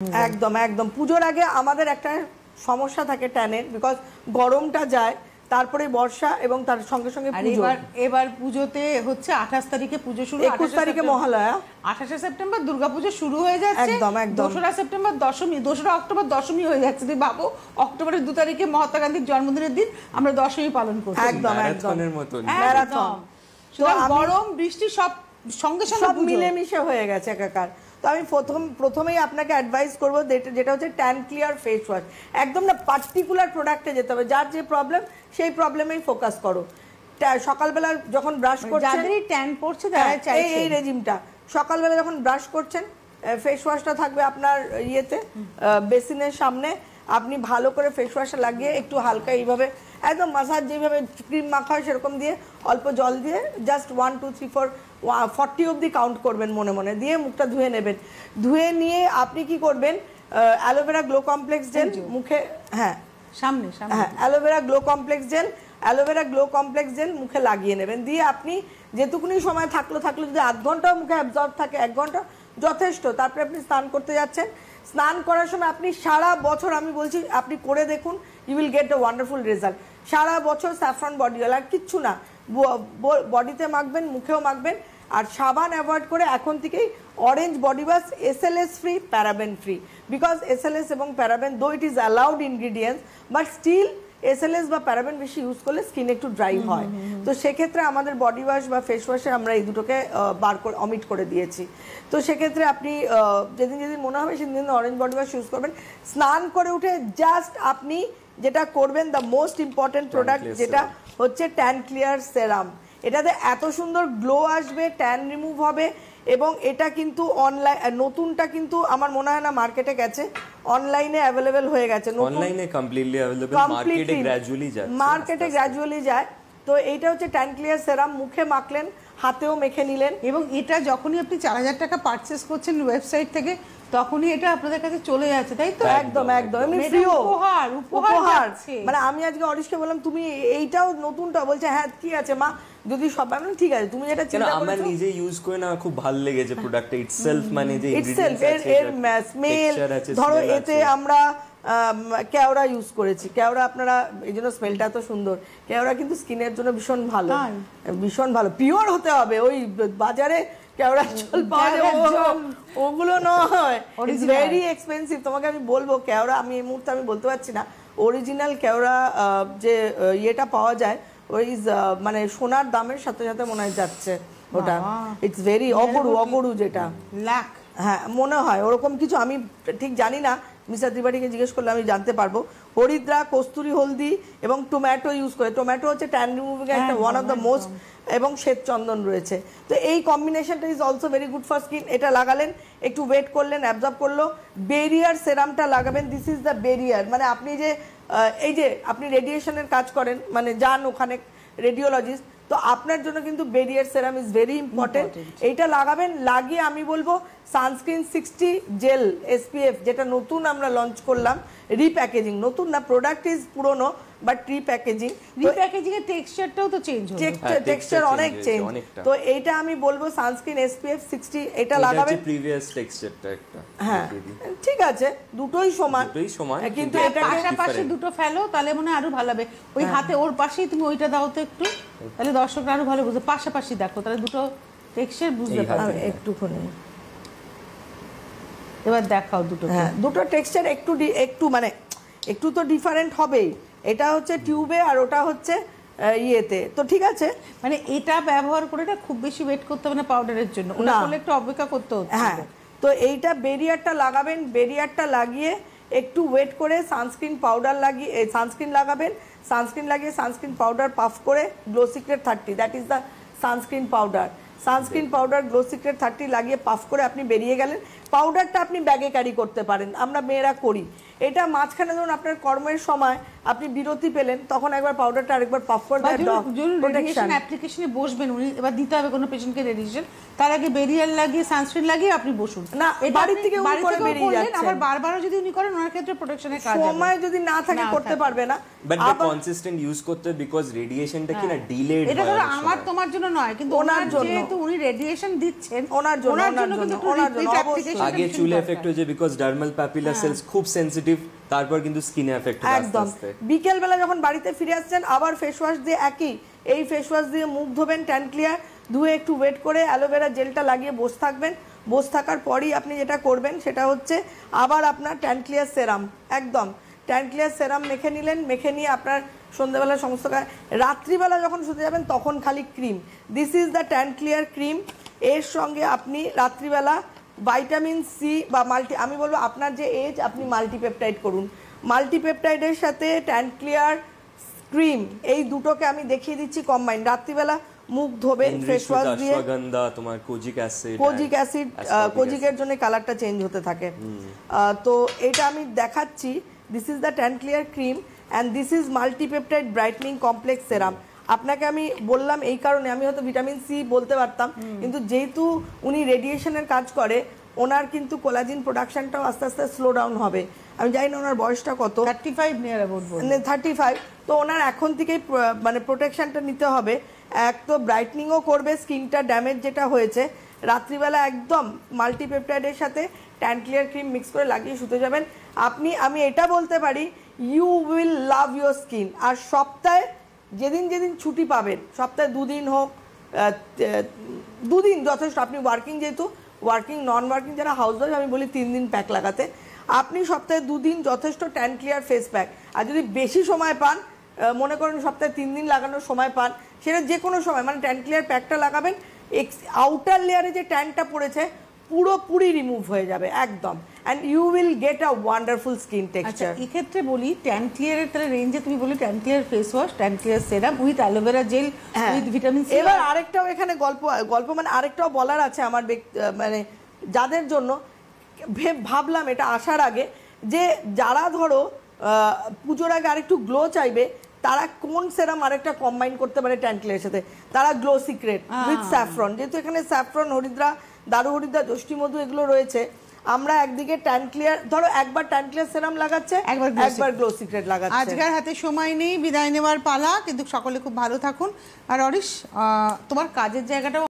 একদম একদম পুজোর আগে আমাদের একটা সমস্যা থাকে ট্যানের, বিকজ গরমটা যায়, তারপরে বর্ষা এবং তার সঙ্গে সঙ্গে পুজো। এবার পুজোতে হচ্ছে 28 তারিখে পুজো শুরু, 21 তারিখে মহালয়া, 28 সেপ্টেম্বর দুর্গাপুজো শুরু হয়ে যাচ্ছে, একদম একদম 2রা সেপ্টেম্বর দশমী, 2রা অক্টোবর দশমী হয়ে যাচ্ছে। তুই ভাবো অক্টোবরের 2 তারিখে মহাত্মা গান্ধীর জন্মদিনের দিন আমরা দশমী পালন করছি, একদম একদম ম্যারাথন। গরম বৃষ্টি সব সঙ্গে সঙ্গে সব মিলেমিশে হয়ে গেছে একাকার। তো আমি প্রথমেই আপনাকে অ্যাডভাইস করবো যেটা হচ্ছে ট্যান ক্লিয়ার ফেস ওয়াশ। একদম না পার্টিকুলার প্রোডাক্টে যেতে হবে, যার যে প্রবলেম সেই প্রবলেমেই ফোকাস করো। সকালবেলা যখন ব্রাশ করছেন, যাদেরই ট্যান পড়ছে তারা চাইছে এই রেজিমটা, সকালবেলা যখন ব্রাশ করছেন ফেস ওয়াশটা থাকবে আপনার ইয়েতে বেসিনের সামনে, আপনি ভালো করে ফেস ওয়াশটা লাগিয়ে একটু হালকা এইভাবে একদম মাসাজ যেভাবে ক্রিম মাখা হয় সেরকম দিয়ে অল্প জল দিয়ে জাস্ট 1 2 3 4 40 অবধি কাউন্ট করবেন মনে মনে, দিয়ে মুখটা ধুয়ে নেবেন। ধুয়ে নিয়ে আপনি কি করবেন, অ্যালোভেরা গ্লো কমপ্লেক্স জেল মুখে, সামনে অ্যালোভেরা গ্লো কমপ্লেক্স জেল মুখে লাগিয়ে নেবেন। দিয়ে আপনি যেটুকুনি সময় থাকলো যদি আধ ঘন্টাও মুখে অ্যাবজর্ব থাকে, 1 ঘন্টা যথেষ্ট। তারপরে আপনি স্নান করতে যাচ্ছেন, স্নান করার সময় আপনি সারা বছর, আমি বলছি আপনি করে দেখুন, you will get a wonderful result. সারা বছর স্যাফরন বডি অয়েল, আর কিচ্ছু না, বডিতে মাখবেন, মুখেও মাখবেন। আর সাবান অ্যাভয়েড করে এখন থেকেই orange body wash, SLS free, paraben free, because SLS এবং paraben though it is allowed ingredients, but still SLS বা প্যারাবেন বেশি ইউজ করলে স্কিন একটু ড্রাই হয়। তো সেক্ষেত্রে আমাদের বডি ওয়াশ বা ফেস ওয়াশে আমরা এই দুটোকে অমিট করে দিয়েছি। তো সেক্ষেত্রে আপনি যেদিন মনে হবে সেদিন অরেঞ্জ বডি ওয়াশ ইউজ করবেন। স্নান করে উঠে জাস্ট আপনি যেটা করবেন, দ্য মোস্ট ইম্পর্টেন্ট প্রোডাক্ট যেটা হচ্ছে ট্যান ক্লিয়ার সেরাম। এটাতে এত সুন্দর গ্লো আসবে, ট্যান রিমুভ হবে, এবং এটা কিন্তু অনলাইন, নতুনটা কিন্তু আমার মনে হয় না মার্কেটে গেছে, অনলাইনে অ্যাভেলেবেল হয়ে গেছে, অনলাইনে কমপ্লিটলি অ্যাভেলেবেল, মার্কেটে গ্র্যাজুয়ালি যায়। তো এইটা হচ্ছে ট্যান ক্লিয়ার সেরাম, মুখে মাখলেন, হাতেও মেখে নিলেন। এবং এটা যখনই আপনি 4000 টাকা পারচেস করছেন ওয়েবসাইট থেকে, তখনই এটা আপনাদের কাছে চলে যাচ্ছে, তাই তো? একদম একদম, এমনি ফ্রি উপহার। মানে আমি আজকে অরিশকে বললাম তুমি এইটাও নতুনটা, বলছে হ্যাঁ কি আছে মা, যদি সব আমি ঠিক আছে, তুমি যেটা চিন্তা করছো। আমার নিজে ইউজ করে না খুব ভালো লেগেছে প্রোডাক্টটা ইটসেলফ, মানে যে ইনগ্রেডিয়েন্টস আছে, এর স্মেল, ধরো এতে আমরা কেওড়া ইউজ করেছি, কেওড়া আপনারা এই জন্য স্মেলটা এত সুন্দর। কেওড়া কিন্তু স্কিনের জন্য ভীষণ ভালো, ভীষণ ভালো, পিওর হতে হবে। ওই বাজারে কেওড়া জল পাওয়া যায় ওগুলো নয়, ইটস ভেরি এক্সপেন্সিভ। তোমাকে আমি বলবো কেওড়া, আমি এই মুহূর্তে আমি বলতে পারছি না, অরিজিনাল কেওড়া যে ইয়েটা পাওয়া যায় ওই মানে সোনার দামের সাথে সাথে মনে হয় যাচ্ছে ওটা, ইটস ভেরি অগরু যেটা লাখ, হ্যাঁ মনে হয় ওরকম কিছু, আমি ঠিক জানি না, মিস্টার ত্রিপাঠীকে জিজ্ঞেস করলে আমি জানতে পারবো। হরিদ্রা, কস্তুরি হলদি এবং টমেটো ইউজ করে, টমেটো হচ্ছে ট্যান রিমুভিং একটা ওয়ান অফ দ্য মোস্ট, এবং শ্বেত চন্দন রয়েছে। তো এই কম্বিনেশনটা is also very good for skin. এটা লাগালেন, একটু ওয়েট করলেন, অ্যাবজর্ব করলো। বেরিয়ার সেরামটা লাগাবেন, দিস ইজ দ্য বেরিয়ার। মানে আপনি যে এই যে আপনি রেডিয়েশনের কাজ করেন, মানে যান ওখানে রেডিওলজিস্ট, তো আপনার জন্য কিন্তু barrier serum is very important. এইটা লাগাবেন, লাগিয়ে আমি বলবো সানস্ক্রিন 60 জেল SPF, যেটা নতুন আমরা লঞ্চ করলাম, রিপ্যাকেজিং, নতুন না, প্রোডাক্ট ইজ পুরনো বাট রিপ্যাকেজিং এর টেক্সচারটাও তো চেঞ্জ হলো, টেক্সচার অনেক চেঞ্জ। তো এইটা আমি বলবো সানস্ক্রিন SPF 60, এটা লাগাবেন। প্রিভিয়াস টেক্সচারটা একটা, হ্যাঁ ঠিক আছে, দুটোই সমান, কিন্তু এটা পাশাপাশি দুটো ফেলো, তাহলে মনে আরো ভালো হবে। ওই হাতে ওর পাশেই তুমি ওইটা দাও তো একটু, তাহলে দর্শকরা আরো ভালো বুঝবে। পাশাপাশি দেখো, তাহলে দুটো টেক্সচার বুঝতে পারবে। একটুখানি এবার দেখাও দুটো, হ্যাঁ দুটো টেক্সচার একটু মানে একটু তো ডিফারেন্ট হবেই। এটা হচ্ছে টিউবে আর ওটা হচ্ছে ইয়েতে, তো ঠিক আছে। মানে এটা ব্যবহার করে এটা খুব বেশি ওয়েট করতে হবে না পাউডারের জন্য, ওটা করলে একটু অপেক্ষা করতে হচ্ছে। হ্যাঁ, তো এইটা বেরিয়ারটা লাগাবেন, বেরিয়ারটা লাগিয়ে একটু ওয়েট করে সানস্ক্রিন পাউডার লাগিয়ে সানস্ক্রিন লাগাবেন, সানস্ক্রিন লাগিয়ে সানস্ক্রিন পাউডার পাফ করে glow secret 30, that is the sunscreen powder glow secret 30 লাগিয়ে পাফ করে আপনি বেরিয়ে গেলেন। পাউডারটা আপনি ব্যাগে ক্যারি করতে পারেন, আমরা মেয়েরা করি এটা। মাঝখানে ধরুন আপনার কর্মের সময় আপনি বিরতি পেলেন, তখন একবার পাউডারটা আরেকবার পাফ করে দেন। রেডিয়েশন অ্যাপ্লিকেশনে বসবেন উনি, এবার দিতে হবে কোনো পেশেন্টকে রেডিয়েশন, তার আগে বেরিয়ার লাগিয়ে সানস্ক্রিন লাগিয়ে আপনি বসুন না, বাড়ি থেকে উনি করে বেরিয়ে যাচ্ছেন। আবার বারবারও যদি উনি করেন ওনার ক্ষেত্রে প্রোটেকশনের কাজ হবে, সময় যদি না থাকে করতে পারবে না, বাট কনসিস্টেন্ট ইউজ করতে, বিকজ রেডিয়েশনটা কি না ডিলেড হয়। এটা ধরো তোমার জন্য নয়, কিন্তু ওনার জন্য, যেহেতু উনি রেডিয়েশন দিচ্ছেন, ওনার জন্য কিন্তু অ্যাপ্লিকেশন আগে চুলে এফেক্ট হয়েছে বিকজ ডার্মাল প্যাপিলার সেলস খুব সেনসিটিভ, তারপর কিন্তু স্কিনে এফেক্ট হয় আস্তে আস্তে। বিকেল বেলা যখন বাড়িতে ফিরে আসছেন আবার ফেস ওয়াশ দিয়ে এই ফেস ওয়াশ দিয়ে মুখ ধোবেন, ট্যান ক্লিয়ার, ধুয়ে একটু ওয়েট করে অ্যালোভেরা জেলটা লাগিয়ে বসে থাকবেন। বসে থাকার পরই আপনি যেটা করবেন সেটা হচ্ছে আবার আপনার ট্যান ক্লিয়ার সেরাম, একদম ট্যান ক্লিয়ার সেরাম মেখে নিলেন। মেখে নিয়ে আপনার সন্ধ্যেবেলা সমস্ত রাত্রিবেলা যখন শুতে যাবেন তখন খালি cream, this is the tan clear cream. এর সঙ্গে আপনি রাত্রিবেলা ভাইটামিন সি বা আমি বলবো আপনার যে এজ আপনি মাল্টিপেপটাইড করুন। মাল্টিপেপটাইডের সাথে ট্যান ক্লিয়ার ক্রিম এই দুটোকে আমি দেখিয়ে দিচ্ছি কম্বাইন। রাত্রিবেলা মুখ ধোবেন ফেস ওয়াশ দিয়ে, তোমার কোজিক অ্যাসিড, কোজিকের জন্য কালারটা চেঞ্জ হতে থাকে। তো এটা আমি দেখাচ্ছি, this is the tan clear cream and this is multipeptide brightening complex serum. আপনাকে আমি বললাম এই কারণে, আমি হয়তো ভিটামিন সি বলতে পারতাম, কিন্তু যেহেতু উনি রেডিয়েশনের কাজ করে ওনার কিন্তু কোলাজিন প্রোডাকশনটাও আস্তে আস্তে স্লো ডাউন হবে। আমি জানি না ওনার বয়সটা কত, 35, তো ওনার এখন থেকেই মানে প্রোটেকশনটা নিতে হবে। এক তো ব্রাইটনিংও করবে, স্কিনটা ড্যামেজ যেটা হয়েছে। রাত্রিবেলা একদম মাল্টিপেপটাইডের সাথে ট্যান ক্লিয়ার ক্রিম মিক্স করে লাগিয়ে শুতে যাবেন আপনি। আমি এটা বলতে পারি you will love your skin. আর সপ্তাহে যেদিন যেদিন ছুটি পাবেন, সপ্তাহে 2 দিন হোক, 2 দিন যথেষ্ট। আপনি ওয়ার্কিং, যেহেতু ওয়ার্কিং নন ওয়ার্কিং যারা হাউস ওয়াইফ আমি বলি 3 দিন প্যাক লাগাতে। আপনি সপ্তাহে 2 দিন যথেষ্ট ট্যান ক্লিয়ার ফেস প্যাক। আর যদি বেশি সময় পান, মনে করেন সপ্তাহে 3 দিন লাগানোর সময় পান, সেটা যে কোনো সময় মানে ট্যান ক্লিয়ার প্যাকটা লাগাবেন, আউটার লেয়ারে যে ট্যানটা পড়েছে পুরোপুরি রিমুভ হয়ে যাবে একদম, and you will get a wonderful skin texture. এই ক্ষেত্রে বলি ট্যান ক্লিয়ারের তাহলে রেঞ্জে তুমি বলি tan clear face wash, tan clear serum with aloe vera gel with vitamin C. এবার আরেকটাও এখানে গল্প মানে আরেকটাও বলার আছে আমার মানে যাদের জন্য ভাবলাম এটা আসার আগে, যে যারা ধরো পুজোর আগে আরেকটু গ্লো চাইবে, তারা কোন সেরাম আরেকটা কম্বাইন করতে পারে ট্যান ক্লিয়ারের সাথে? তারা গ্লো সিক্রেট উইথ স্যাফরন, যেহেতু এখানে স্যাফরন, হরিদ্রা, দারু হরিদ্রা, যষ্টি মধু এগুলো রয়েছে। আমরা একদিকে ট্যান ক্লিয়ার, ধরো একবার ট্যান ক্লিয়ার সেরাম লাগাচ্ছে, একবার গ্লো সিক্রেট লাগাচ্ছে। আজকের হাতে সময় নেই, বিদায় নেওয়ার পালা, কিন্তু সকলে খুব ভালো থাকুন। আর অরিশ, তোমার কাজের জায়গাটাও